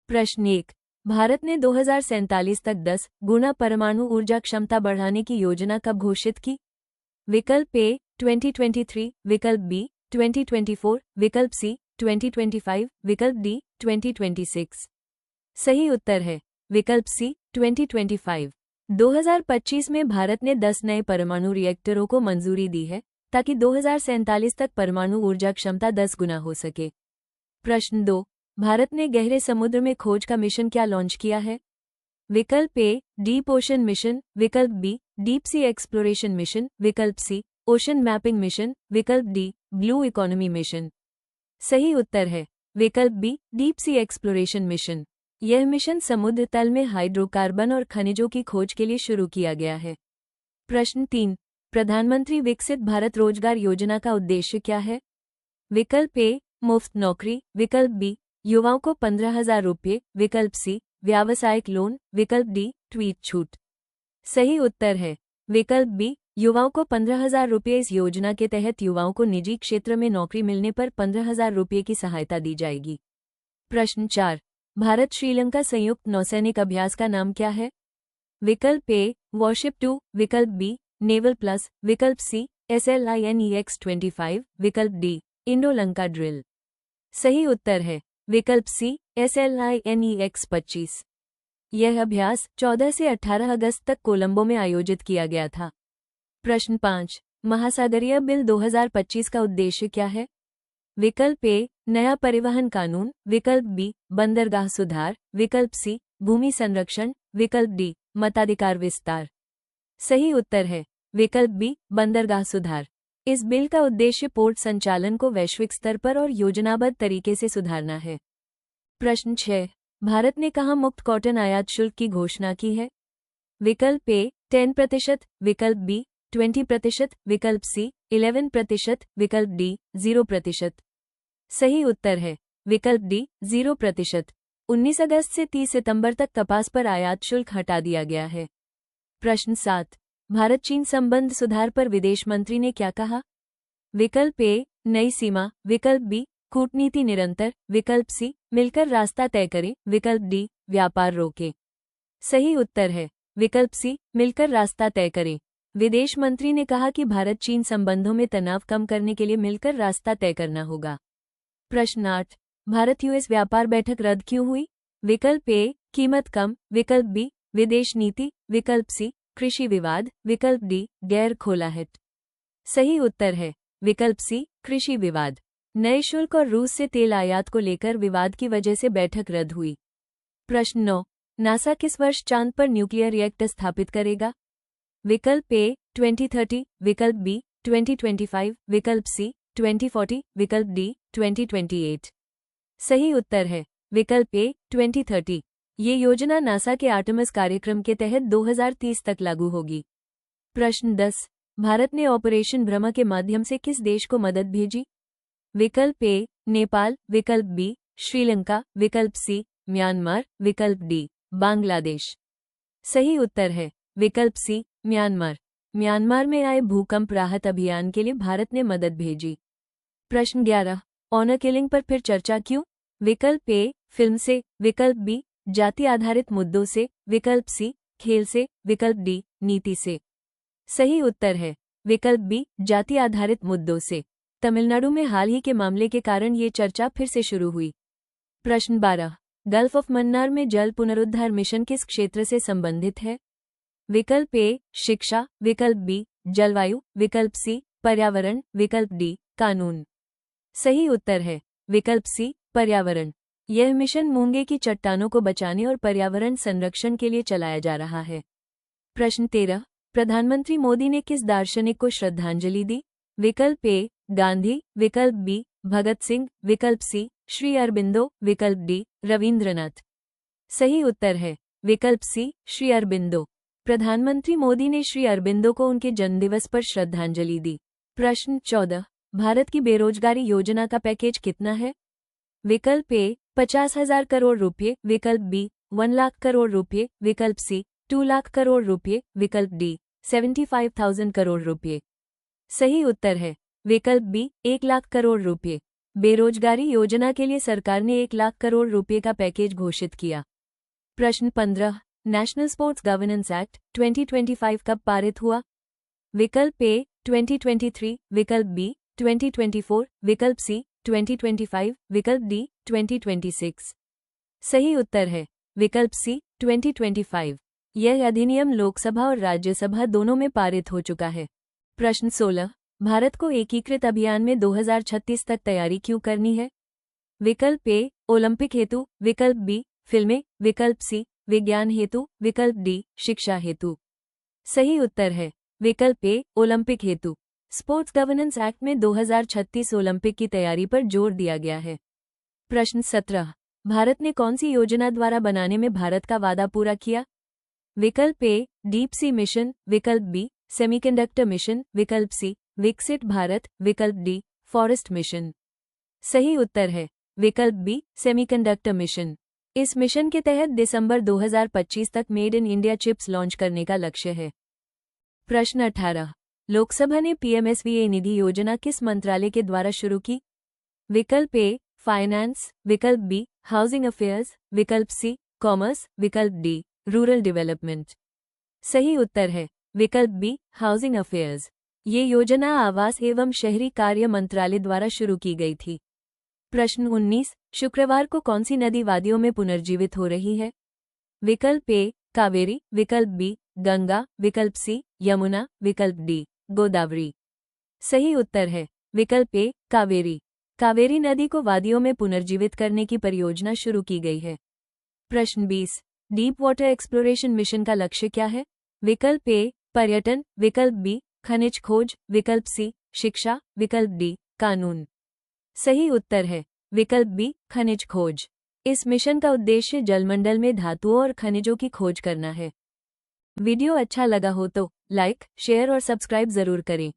प्रश्न 1। भारत ने 2047 तक 10 गुना परमाणु ऊर्जा क्षमता बढ़ाने की योजना कब घोषित की? विकल्प ए 2023, विकल्प बी 2024, विकल्प सी 2025, विकल्प डी 2026। सही उत्तर है विकल्प सी 2025। 2025 में भारत ने 10 नए परमाणु रिएक्टरों को मंजूरी दी है ताकि 2047 तक परमाणु ऊर्जा क्षमता 10 गुना हो सके। प्रश्न 2। भारत ने गहरे समुद्र में खोज का मिशन क्या लॉन्च किया है? विकल्प ए डीप ओशन मिशन, विकल्प B deep sea exploration mission, विकल्प सी ओशन मैपिंग मिशन, विकल्प डी ब्लू इकोनॉमी मिशन। सही उत्तर है विकल्प B deep sea exploration mission. यह मिशन समुद्र तल में हाइड्रोकार्बन और खनिजों की खोज के लिए शुरू किया गया है। प्रश्न 3। प्रधानमंत्री विकसित भारत रोजगार योजना का उद्देश्य क्या है? विकल्प ए मुफ्त नौकरी, विकल्प बी युवाओं को 15,000 रुपये, विकल्प सी व्यावसायिक लोन, विकल्प डी ट्वीट छूट। सही उत्तर है विकल्प बी युवाओं को 15,000 रुपये। इस योजना के तहत युवाओं को निजी क्षेत्र में नौकरी मिलने पर 15,000 रुपये की सहायता दी जाएगी। प्रश्न 4। भारत श्रीलंका संयुक्त नौसैनिक अभ्यास का नाम क्या है? विकल्प ए वॉरशिप 2, विकल्प बी नेवल प्लस, विकल्प सी SLINEX-25, विकल्प डी इंडो लंका ड्रिल। सही उत्तर है विकल्प सी SLINEX-25। यह अभ्यास 14 से 18 अगस्त तक कोलंबो में आयोजित किया गया था। प्रश्न 5। महासागरीय बिल 2025 का उद्देश्य क्या है? विकल्प ए नया परिवहन कानून, विकल्प बी बंदरगाह सुधार, विकल्प सी भूमि संरक्षण, विकल्प डी मताधिकार विस्तार। सही उत्तर है विकल्प बी बंदरगाह सुधार। इस बिल का उद्देश्य पोर्ट संचालन को वैश्विक स्तर पर और योजनाबद्ध तरीके से सुधारना है। प्रश्न 6। भारत ने कहाँ मुक्त कॉटन आयात शुल्क की घोषणा की है? विकल्प ए 10%, विकल्प बी 20%, विकल्प सी 11%, विकल्प डी 0%। सही उत्तर है विकल्प डी 0%। 19 अगस्त से 30 सितंबर तक कपास पर आयात शुल्क हटा दिया गया है। प्रश्न 7। भारत चीन संबंध सुधार पर विदेश मंत्री ने क्या कहा? विकल्प ए नई सीमा, विकल्प बी कूटनीति निरंतर, विकल्प सी मिलकर रास्ता तय करें, विकल्प डी व्यापार रोके। सही उत्तर है विकल्प सी मिलकर रास्ता तय करें। विदेश मंत्री ने कहा कि भारत चीन संबंधों में तनाव कम करने के लिए मिलकर रास्ता तय करना होगा। प्रश्न 8। भारत यूएस व्यापार बैठक रद्द क्यों हुई? विकल्प ए कीमत कम, विकल्प बी विदेश नीति, विकल्प सी कृषि विवाद, विकल्प डी गैर खोलाहट। सही उत्तर है विकल्प सी कृषि विवाद। नए शुल्क और रूस से तेल आयात को लेकर विवाद की वजह से बैठक रद्द हुई। प्रश्न 9। नासा किस वर्ष चांद पर न्यूक्लियर रिएक्टर स्थापित करेगा? विकल्प ए 2030, विकल्प बी 2025, विकल्प सी 2040, विकल्प डी 2028। सही उत्तर है विकल्प ए 2030। ये योजना नासा के आर्टेमिस कार्यक्रम के तहत 2030 तक लागू होगी। प्रश्न 10। भारत ने ऑपरेशन ब्रह्मा के माध्यम से किस देश को मदद भेजी? विकल्प ए नेपाल, विकल्प बी श्रीलंका, विकल्प सी म्यांमार, विकल्प डी बांग्लादेश। सही उत्तर है विकल्प सी म्यांमार। म्यांमार में आए भूकंप राहत अभियान के लिए भारत ने मदद भेजी। प्रश्न 11। ऑनर किलिंग पर फिर चर्चा क्यों? विकल्प ए फिल्म से, विकल्प बी जाति आधारित मुद्दों से, विकल्प सी खेल से, विकल्प डी नीति से। सही उत्तर है विकल्प बी जाति आधारित मुद्दों से। तमिलनाडु में हाल ही के मामले के कारण ये चर्चा फिर से शुरू हुई। प्रश्न 12। गल्फ ऑफ मन्नार में जल पुनरुद्धार मिशन किस क्षेत्र से संबंधित है? विकल्प ए शिक्षा, विकल्प बी जलवायु, विकल्प सी पर्यावरण, विकल्प डी कानून। सही उत्तर है विकल्प सी पर्यावरण। यह मिशन मूंगे की चट्टानों को बचाने और पर्यावरण संरक्षण के लिए चलाया जा रहा है। प्रश्न 13। प्रधानमंत्री मोदी ने किस दार्शनिक को श्रद्धांजलि दी? विकल्प ए गांधी, विकल्प बी भगत सिंह, विकल्प सी श्री अरबिंदो, विकल्प डी रविंद्रनाथ। सही उत्तर है विकल्प सी श्री अरबिंदो। प्रधानमंत्री मोदी ने श्री अरबिंदो को उनके जन्मदिवस पर श्रद्धांजलि दी। प्रश्न 14। भारत की बेरोजगारी योजना का पैकेज कितना है? विकल्प ए 50,000 करोड़ रुपये, विकल्प बी 1 लाख करोड़ रुपये, विकल्प सी 2 लाख करोड़ रुपये, विकल्प डी 75,000 करोड़ रुपये। सही उत्तर है विकल्प बी 1 लाख करोड़ रुपये। बेरोजगारी योजना के लिए सरकार ने 1 लाख करोड़ रुपए का पैकेज घोषित किया। प्रश्न 15, नेशनल स्पोर्ट्स गवर्नेंस एक्ट 2025 कब पारित हुआ? विकल्प ए 2023, विकल्प बी 2024, विकल्प सी 2025, विकल्प डी 2026। सही उत्तर है विकल्प सी 2025। यह अधिनियम लोकसभा और राज्यसभा दोनों में पारित हो चुका है। प्रश्न 16, भारत को एकीकृत अभियान में 2036 तक तैयारी क्यों करनी है? विकल्प ए ओलंपिक हेतु, विकल्प बी फिल्में, विकल्प सी विज्ञान हेतु, विकल्प डी शिक्षा हेतु। सही उत्तर है विकल्प ए ओलंपिक हेतु। स्पोर्ट्स गवर्नेंस एक्ट में 2036 ओलंपिक की तैयारी पर जोर दिया गया है। प्रश्न 17, भारत ने कौन सी योजना द्वारा बनाने में भारत का वादा पूरा किया? विकल्प ए डीप सी मिशन, विकल्प बी सेमीकंडक्टर मिशन, विकल्प सी विकसित भारत, विकल्प डी फॉरेस्ट मिशन। सही उत्तर है विकल्प बी सेमीकंडक्टर मिशन। इस मिशन के तहत दिसंबर 2025 तक made in India chips launch करने का लक्ष्य है। प्रश्न 18, लोकसभा ने पीएमएसवीए निधि योजना किस मंत्रालय के द्वारा शुरू की? विकल्प ए फाइनेंस, विकल्प बी हाउसिंग अफेयर्स, विकल्प सी कॉमर्स, विकल्प डी रूरल डेवलपमेंट। सही उत्तर है विकल्प बी हाउसिंग अफेयर्स। ये योजना आवास एवं शहरी कार्य मंत्रालय द्वारा शुरू की गई थी। प्रश्न 19, शुक्रवार को कौन सी नदी वादियों में पुनर्जीवित हो रही है? विकल्प ए कावेरी, विकल्प बी गंगा, विकल्प सी यमुना, विकल्प डी गोदावरी। सही उत्तर है विकल्प ए कावेरी। कावेरी नदी को वादियों में पुनर्जीवित करने की परियोजना शुरू की गई है। प्रश्न 20, डीप वाटर एक्सप्लोरेशन मिशन का लक्ष्य क्या है? विकल्प ए पर्यटन, विकल्प बी खनिज खोज, विकल्प सी शिक्षा, विकल्प डी कानून। सही उत्तर है विकल्प बी खनिज खोज। इस मिशन का उद्देश्य जलमंडल में धातुओं और खनिजों की खोज करना है। वीडियो अच्छा लगा हो तो लाइक, शेयर और सब्सक्राइब जरूर करें।